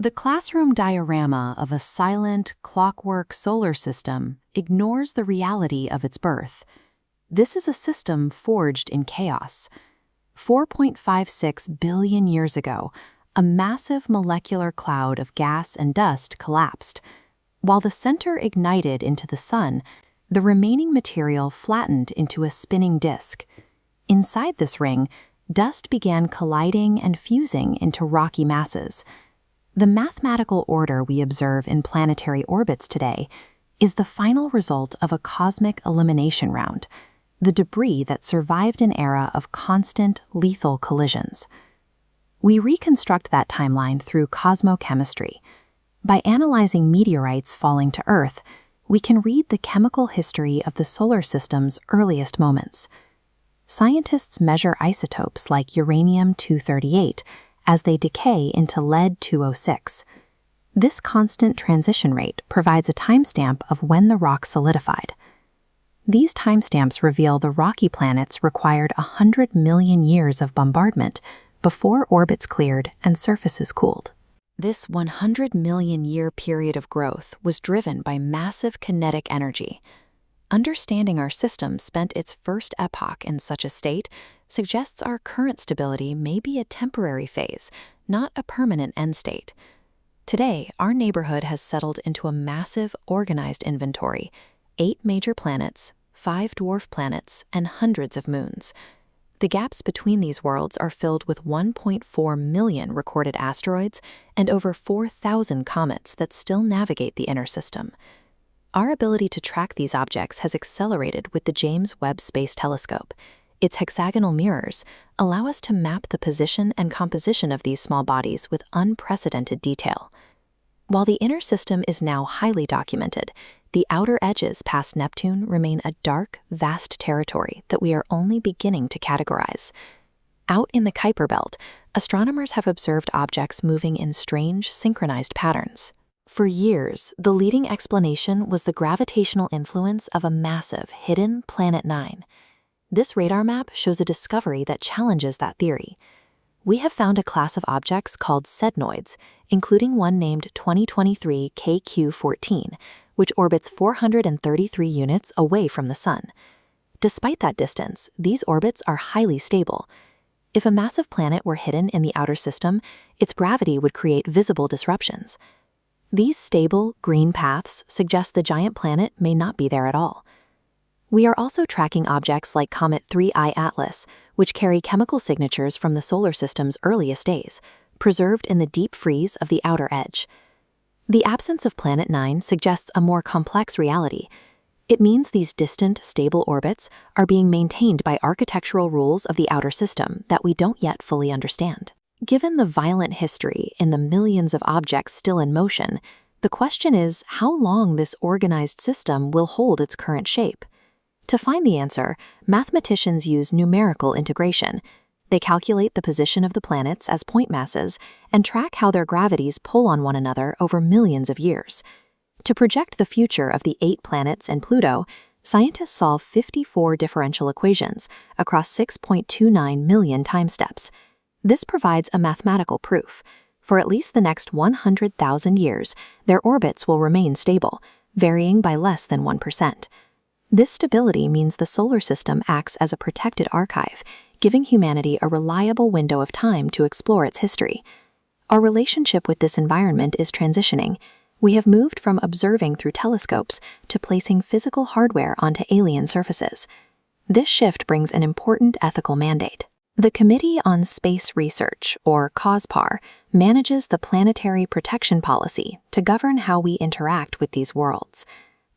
The classroom diorama of a silent, clockwork solar system ignores the reality of its birth. This is a system forged in chaos. 4.56 billion years ago, a massive molecular cloud of gas and dust collapsed. While the center ignited into the sun, the remaining material flattened into a spinning disk. Inside this ring, dust began colliding and fusing into rocky masses. The mathematical order we observe in planetary orbits today is the final result of a cosmic elimination round, the debris that survived an era of constant, lethal collisions. We reconstruct that timeline through cosmochemistry. By analyzing meteorites falling to Earth, we can read the chemical history of the solar system's earliest moments. Scientists measure isotopes like uranium-238 as they decay into lead-206. This constant transition rate provides a timestamp of when the rock solidified. These timestamps reveal the rocky planets required 100 million years of bombardment before orbits cleared and surfaces cooled. This 100 million year period of growth was driven by massive kinetic energy. Understanding our system spent its first epoch in such a state suggests our current stability may be a temporary phase, not a permanent end state. Today, our neighborhood has settled into a massive, organized inventory: 8 major planets, 5 dwarf planets, and hundreds of moons. The gaps between these worlds are filled with 1.4 million recorded asteroids and over 4,000 comets that still navigate the inner system. Our ability to track these objects has accelerated with the James Webb Space Telescope. Its hexagonal mirrors allow us to map the position and composition of these small bodies with unprecedented detail. While the inner system is now highly documented, the outer edges past Neptune remain a dark, vast territory that we are only beginning to categorize. Out in the Kuiper Belt, astronomers have observed objects moving in strange, synchronized patterns. For years, the leading explanation was the gravitational influence of a massive, hidden Planet 9. This radar map shows a discovery that challenges that theory. We have found a class of objects called sednoids, including one named 2023 KQ-14, which orbits 433 units away from the Sun. Despite that distance, these orbits are highly stable. If a massive planet were hidden in the outer system, its gravity would create visible disruptions. These stable, green paths suggest the giant planet may not be there at all. We are also tracking objects like Comet 3I Atlas, which carry chemical signatures from the solar system's earliest days, preserved in the deep freeze of the outer edge. The absence of Planet 9 suggests a more complex reality. It means these distant, stable orbits are being maintained by architectural rules of the outer system that we don't yet fully understand. Given the violent history in the millions of objects still in motion, the question is how long this organized system will hold its current shape. To find the answer, mathematicians use numerical integration. They calculate the position of the planets as point masses and track how their gravities pull on one another over millions of years. To project the future of the 8 planets and Pluto, scientists solve 54 differential equations across 6.29 million time steps. This provides a mathematical proof. For at least the next 100,000 years, their orbits will remain stable, varying by less than 1%. This stability means the solar system acts as a protected archive, giving humanity a reliable window of time to explore its history. Our relationship with this environment is transitioning. We have moved from observing through telescopes to placing physical hardware onto alien surfaces. This shift brings an important ethical mandate. The Committee on Space Research, or COSPAR, manages the planetary protection policy to govern how we interact with these worlds.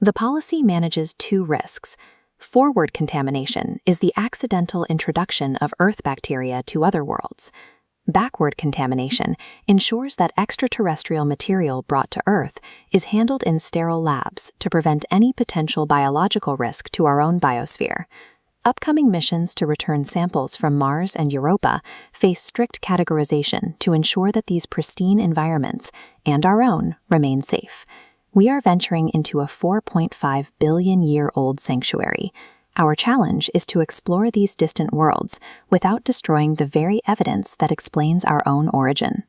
The policy manages 2 risks. Forward contamination is the accidental introduction of Earth bacteria to other worlds. Backward contamination ensures that extraterrestrial material brought to Earth is handled in sterile labs to prevent any potential biological risk to our own biosphere. Upcoming missions to return samples from Mars and Europa face strict categorization to ensure that these pristine environments, and our own, remain safe. We are venturing into a 4.5 billion year old sanctuary. Our challenge is to explore these distant worlds without destroying the very evidence that explains our own origin.